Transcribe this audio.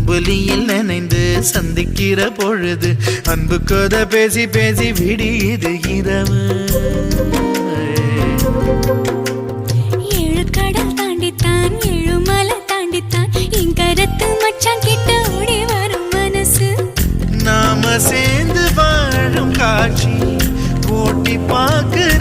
அம்புலியில் நனைந்து சந்திக்கிற பொழுது அன்பு கதை பேசி பேசி விடியுது இரவு. ஏழு கடல் தாண்டித்தான் ஏழு மலை தாண்டித்தான் என் கருத்து மச்சான் கிட்ட ஓடி வரும் மனசு. நாம சேர்ந்து வாழும் காட்சி போட்டி பார்க்க